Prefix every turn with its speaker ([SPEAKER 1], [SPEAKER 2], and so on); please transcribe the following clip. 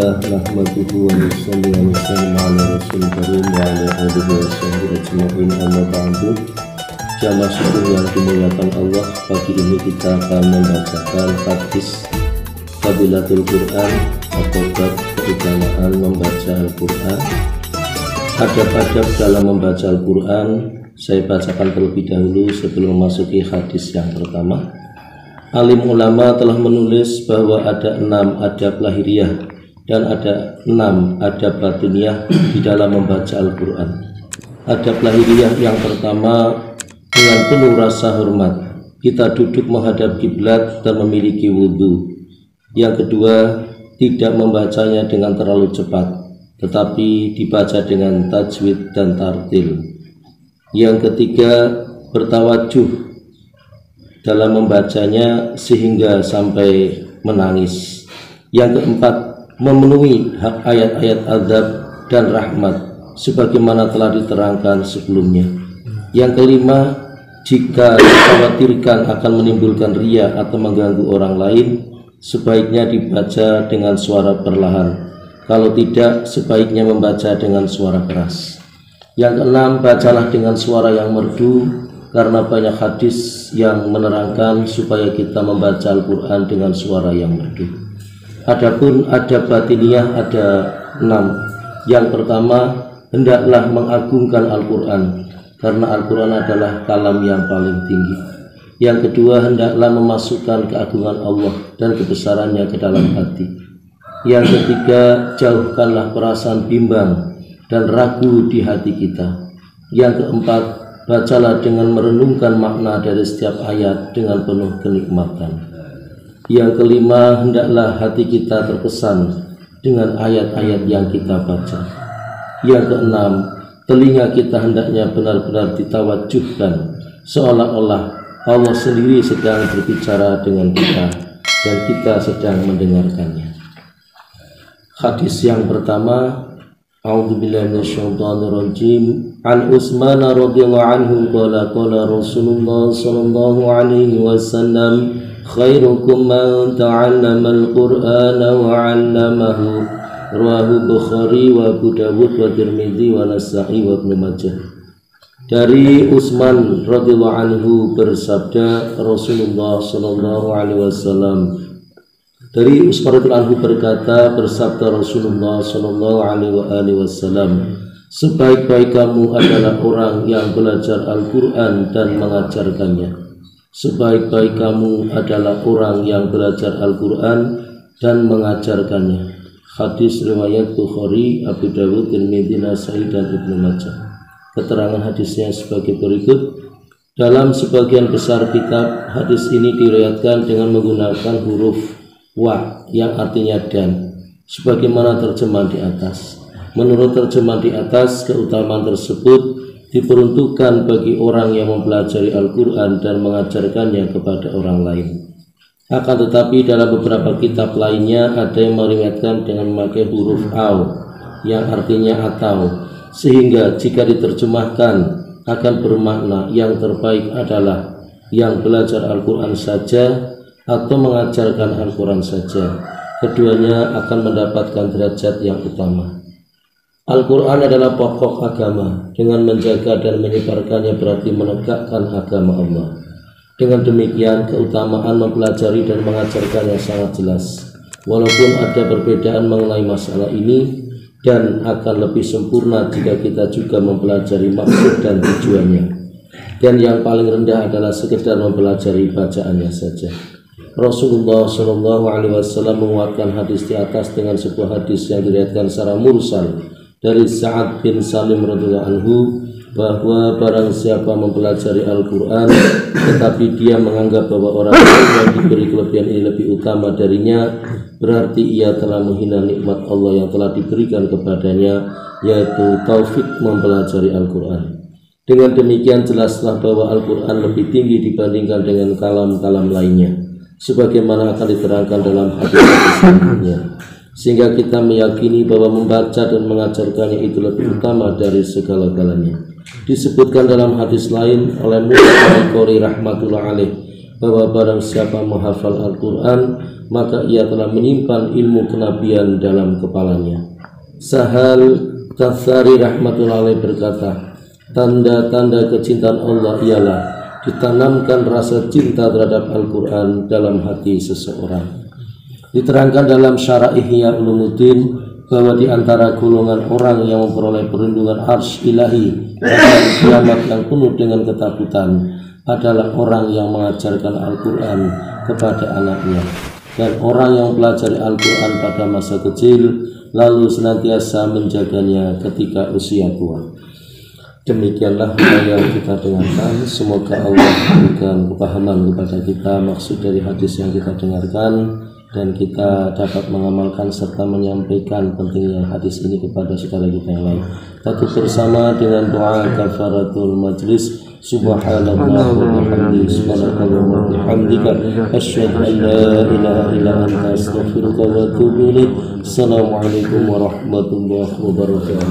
[SPEAKER 1] Alhamdulillah nahmaduhu wa nusalli wa nusallimu ala rasul karim wa ala alihi wa sahbihi ajma'in, amma ba'du. Jamaah syukur yang dimuliakan Allah, pagi ini kita akan membacakan hadis Fadilatul Quran atau bab keutamaan membaca Al-Quran. Adab-adab dalam membaca Al-Quran saya bacakan terlebih dahulu sebelum memasuki hadis yang pertama. Alim ulama telah menulis bahwa ada 6 adab lahiriah dan ada 6 adab batiniah di dalam membaca Al-Quran. Adab lahiriah yang pertama, dengan penuh rasa hormat kita duduk menghadap kiblat dan memiliki wudhu. Yang kedua, tidak membacanya dengan terlalu cepat, tetapi dibaca dengan tajwid dan tartil. Yang ketiga, bertawajuh dalam membacanya sehingga sampai menangis. Yang keempat, memenuhi hak ayat-ayat azab dan rahmat sebagaimana telah diterangkan sebelumnya. Yang kelima, jika dikhawatirkan akan menimbulkan riya atau mengganggu orang lain, sebaiknya dibaca dengan suara perlahan. Kalau tidak, sebaiknya membaca dengan suara keras. Yang keenam, bacalah dengan suara yang merdu, karena banyak hadis yang menerangkan supaya kita membaca Al-Quran dengan suara yang merdu. Adapun adab batiniah ada 6. Yang pertama, hendaklah mengagungkan Al-Quran, karena Al-Quran adalah kalam yang paling tinggi. Yang kedua, hendaklah memasukkan keagungan Allah dan kebesarannya ke dalam hati. Yang ketiga, jauhkanlah perasaan bimbang dan ragu di hati kita. Yang keempat, bacalah dengan merenungkan makna dari setiap ayat dengan penuh kenikmatan. Yang kelima, hendaklah hati kita terkesan dengan ayat-ayat yang kita baca. Yang keenam, telinga kita hendaknya benar-benar ditawajuhkan seolah-olah Allah sendiri sedang berbicara dengan kita dan kita sedang mendengarkannya. Hadis yang pertama, A'udzubillahi minasyaitonirrajim. An Utsman radhiyallahu anhu qala qala Rasulullah sallallahu alaihi wasallam, khairukum man ta'allama al-Qur'ana wa 'allamahu. Rawahu Bukhari wa Abu Dawud wa Tirmidzi wa Nasa'i wa Ibnu Majah. Dari Utsman radhiyallahu anhu bersabda Rasulullah sallallahu alaihi wasallam. Dari Utsman radhiyallahu anhu berkata, bersabda Rasulullah sallallahu alaihi wasallam, sebaik-baik kamu adalah orang yang belajar Al-Quran dan mengajarkannya. Sebaik-baik kamu adalah orang yang belajar Al-Quran dan mengajarkannya. Hadis riwayat Bukhari, Abu Dawud, Tirmidzi, Nasa'i dan Ibnu Majah. Keterangan hadisnya sebagai berikut. Dalam sebagian besar kitab, hadis ini diriwayatkan dengan menggunakan huruf wa yang artinya dan, sebagaimana terjemahan di atas. Menurut terjemahan di atas, keutamaan tersebut diperuntukkan bagi orang yang mempelajari Al-Quran dan mengajarkannya kepada orang lain. Akan tetapi dalam beberapa kitab lainnya ada yang meriwayatkan dengan memakai huruf au yang artinya atau, sehingga jika diterjemahkan akan bermakna yang terbaik adalah yang belajar Al-Quran saja atau mengajarkan Al-Quran saja. Keduanya akan mendapatkan derajat yang utama. Al-Quran adalah pokok agama. Dengan menjaga dan menyebarkannya berarti menegakkan agama Allah. Dengan demikian, keutamaan mempelajari dan mengajarkannya sangat jelas. Walaupun ada perbedaan mengenai masalah ini, dan akan lebih sempurna jika kita juga mempelajari maksud dan tujuannya. Dan yang paling rendah adalah sekedar mempelajari bacaannya saja. Rasulullah Shallallahu Alaihi Wasallam menguatkan hadis di atas dengan sebuah hadis yang diriwayatkan secara mursal dari Sa'ad bin Salim radhiyallahu anhu, bahwa barang siapa mempelajari Al-Quran tetapi dia menganggap bahwa orang yang diberi kelebihan ini lebih utama darinya, berarti ia telah menghina nikmat Allah yang telah diberikan kepadanya, yaitu taufik mempelajari Al-Quran. Dengan demikian jelaslah bahwa Al-Quran lebih tinggi dibandingkan dengan kalam-kalam lainnya, sebagaimana akan diterangkan dalam hadis-hadis selanjutnya. Sehingga kita meyakini bahwa membaca dan mengajarkannya itu lebih utama dari segala-galanya. Disebutkan dalam hadis lain oleh Musa al-Qori rahmatullah alaih bahwa barang siapa menghafal Al-Quran maka ia telah menyimpan ilmu kenabian dalam kepalanya. Sahal Katsari rahmatullahi berkata, tanda-tanda kecintaan Allah ialah ditanamkan rasa cinta terhadap Al-Quran dalam hati seseorang. Diterangkan dalam Syarah Ihya Ulumuddin bahwa di antara golongan orang yang memperoleh perlindungan arsy ilahi pada kiamat yang penuh dengan ketakutan adalah orang yang mengajarkan Al-Quran kepada anaknya, dan orang yang pelajari Al-Quran pada masa kecil lalu senantiasa menjaganya ketika usia tua. Demikianlah yang kita dengarkan. Semoga Allah memberikan kepahaman kepada kita maksud dari hadis yang kita dengarkan, dan kita dapat mengamalkan serta menyampaikan pentingnya hadis ini kepada saudara kita yang lain. Tutup bersama dengan doa kafaratul majlis. Subhanallah wa bihamdihi, subhanallah wa bihamdika, asyhadu an la ilaha illa anta, astaghfiruka wa atubu ilaik. Assalamualaikum warahmatullahi wabarakatuh.